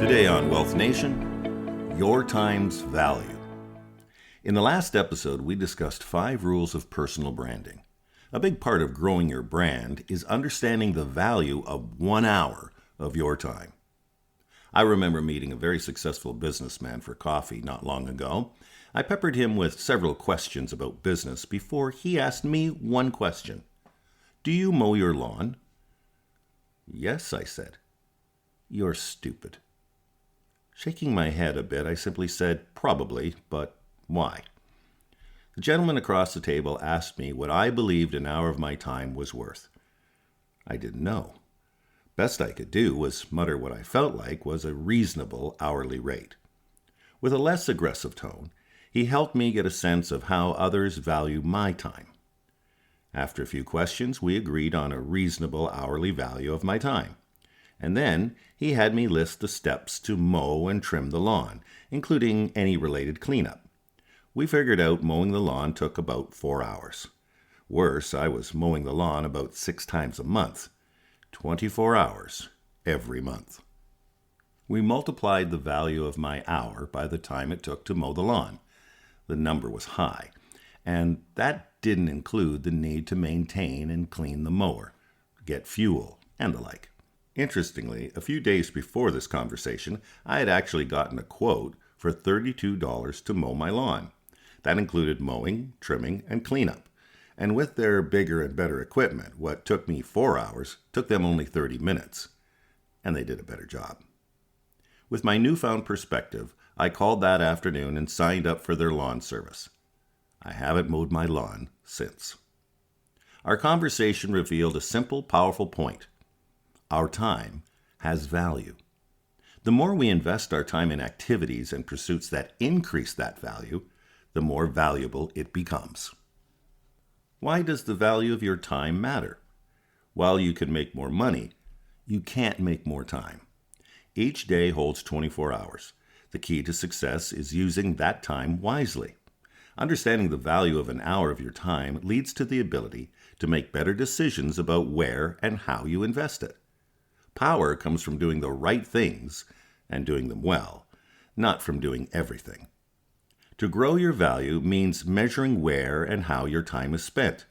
Today on Wealth Nation, your time's value. In the last episode, we discussed 5 rules of personal branding. A big part of growing your brand is understanding the value of 1 hour of your time. I remember meeting a very successful businessman for coffee not long ago. I peppered him with several questions about business before he asked me one question. Do you mow your lawn? Yes, I said. You're stupid. Shaking my head a bit, I simply said, probably, but why? The gentleman across the table asked me what I believed an hour of my time was worth. I didn't know. Best I could do was mutter what I felt like was a reasonable hourly rate. With a less aggressive tone, he helped me get a sense of how others value my time. After a few questions, we agreed on a reasonable hourly value of my time. And then he had me list the steps to mow and trim the lawn, including any related cleanup. We figured out mowing the lawn took about 4 hours. Worse, I was mowing the lawn about 6 times a month. 24 hours every month. We multiplied the value of my hour by the time it took to mow the lawn. The number was high, and that didn't include the need to maintain and clean the mower, get fuel, and the like. Interestingly, a few days before this conversation, I had actually gotten a quote for $32 to mow my lawn. That included mowing, trimming, and cleanup. And with their bigger and better equipment, what took me 4 hours took them only 30 minutes. And they did a better job. With my newfound perspective, I called that afternoon and signed up for their lawn service. I haven't mowed my lawn since. Our conversation revealed a simple, powerful point. Our time has value. The more we invest our time in activities and pursuits that increase that value, the more valuable it becomes. Why does the value of your time matter? While you can make more money, you can't make more time. Each day holds 24 hours. The key to success is using that time wisely. Understanding the value of an hour of your time leads to the ability to make better decisions about where and how you invest it. Power comes from doing the right things and doing them well, not from doing everything. To grow your value means measuring where and how your time is spent.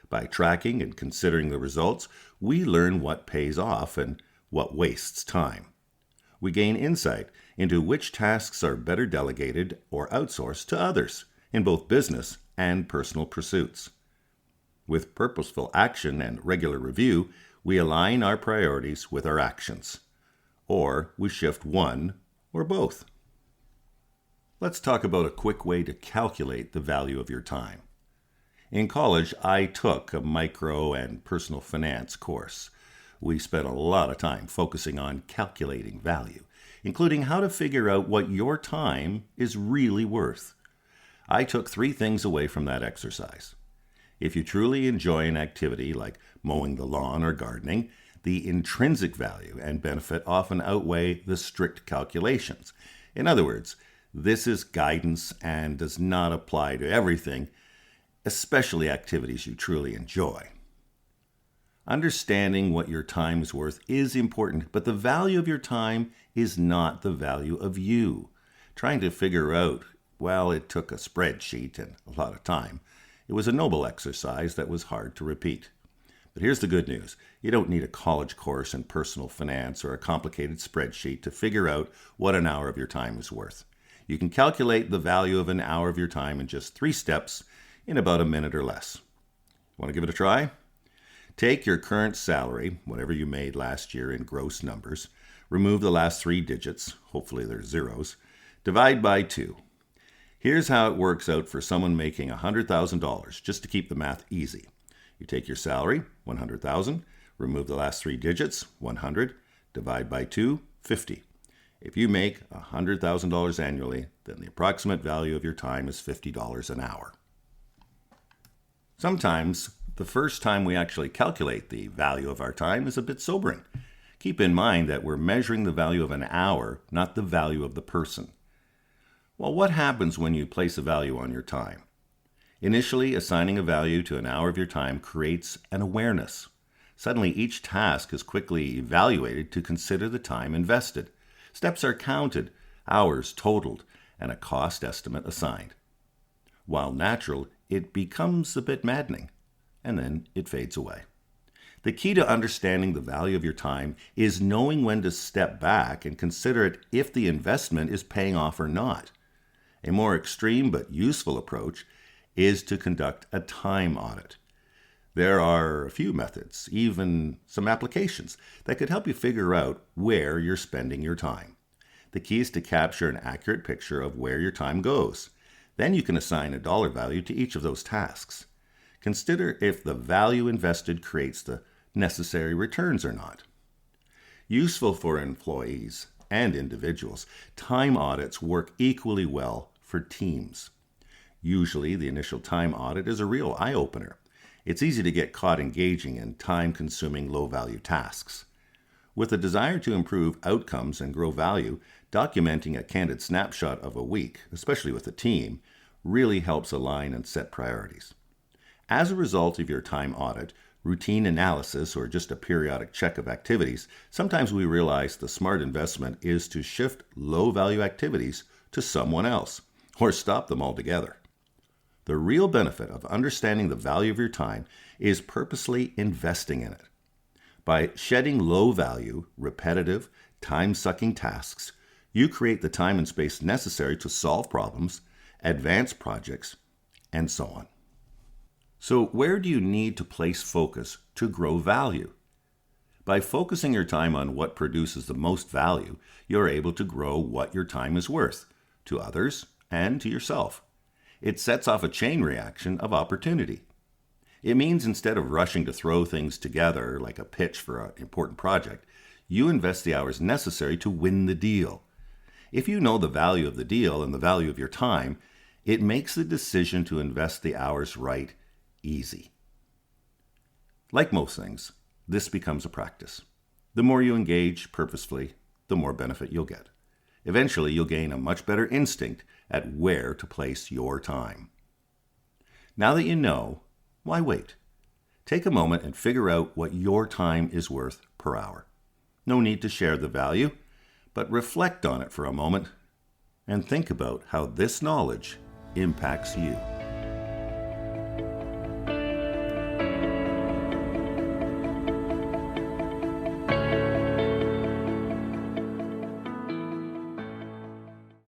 By tracking and considering the results, we learn what pays off and what wastes time. We gain insight into which tasks are better delegated or outsourced to others in both business and personal pursuits. With purposeful action and regular review, we align our priorities with our actions, or we shift one or both. Let's talk about a quick way to calculate the value of your time. In college, I took a micro and personal finance course. We spent a lot of time focusing on calculating value, including how to figure out what your time is really worth. I took 3 things away from that exercise. If you truly enjoy an activity like mowing the lawn or gardening, the intrinsic value and benefit often outweigh the strict calculations. In other words, this is guidance and does not apply to everything, especially activities you truly enjoy. Understanding what your time is worth is important, but the value of your time is not the value of you. Trying to figure out, well, it took a spreadsheet and a lot of time. It was a noble exercise that was hard to repeat. But here's the good news. You don't need a college course in personal finance or a complicated spreadsheet to figure out what an hour of your time is worth. You can calculate the value of an hour of your time in just 3 steps in about a minute or less. Want to give it a try? Take your current salary, whatever you made last year in gross numbers, remove the last 3 digits, hopefully they're zeros, divide by 2. Here's how it works out for someone making $100,000, just to keep the math easy. You take your salary, $100,000, remove the last 3 digits, 100, divide by 2, 50. If you make $100,000 annually, then the approximate value of your time is $50 an hour. Sometimes, the first time we actually calculate the value of our time is a bit sobering. Keep in mind that we're measuring the value of an hour, not the value of the person. Well, what happens when you place a value on your time? Initially, assigning a value to an hour of your time creates an awareness. Suddenly, each task is quickly evaluated to consider the time invested. Steps are counted, hours totaled, and a cost estimate assigned. While natural, it becomes a bit maddening, and then it fades away. The key to understanding the value of your time is knowing when to step back and consider it if the investment is paying off or not. A more extreme but useful approach is to conduct a time audit. There are a few methods, even some applications, that could help you figure out where you're spending your time. The key is to capture an accurate picture of where your time goes. Then you can assign a dollar value to each of those tasks. Consider if the value invested creates the necessary returns or not. Useful for employees and individuals, time audits work equally well for teams. Usually, the initial time audit is a real eye-opener. It's easy to get caught engaging in time-consuming, low-value tasks. With a desire to improve outcomes and grow value, documenting a candid snapshot of a week, especially with a team, really helps align and set priorities. As a result of your time audit, routine analysis, or just a periodic check of activities, sometimes we realize the smart investment is to shift low-value activities to someone else, or stop them altogether. The real benefit of understanding the value of your time is purposely investing in it. By shedding low-value, repetitive, time-sucking tasks, you create the time and space necessary to solve problems, advance projects, and so on. So where do you need to place focus to grow value? By focusing your time on what produces the most value, you're able to grow what your time is worth, to others and to yourself. It sets off a chain reaction of opportunity. It means instead of rushing to throw things together like a pitch for an important project, you invest the hours necessary to win the deal. If you know the value of the deal and the value of your time, it makes the decision to invest the hours right easy. Like most things, this becomes a practice. The more you engage purposefully, the more benefit you'll get. Eventually, you'll gain a much better instinct at where to place your time. Now that you know, why wait? Take a moment and figure out what your time is worth per hour. No need to share the value, but reflect on it for a moment and think about how this knowledge impacts you.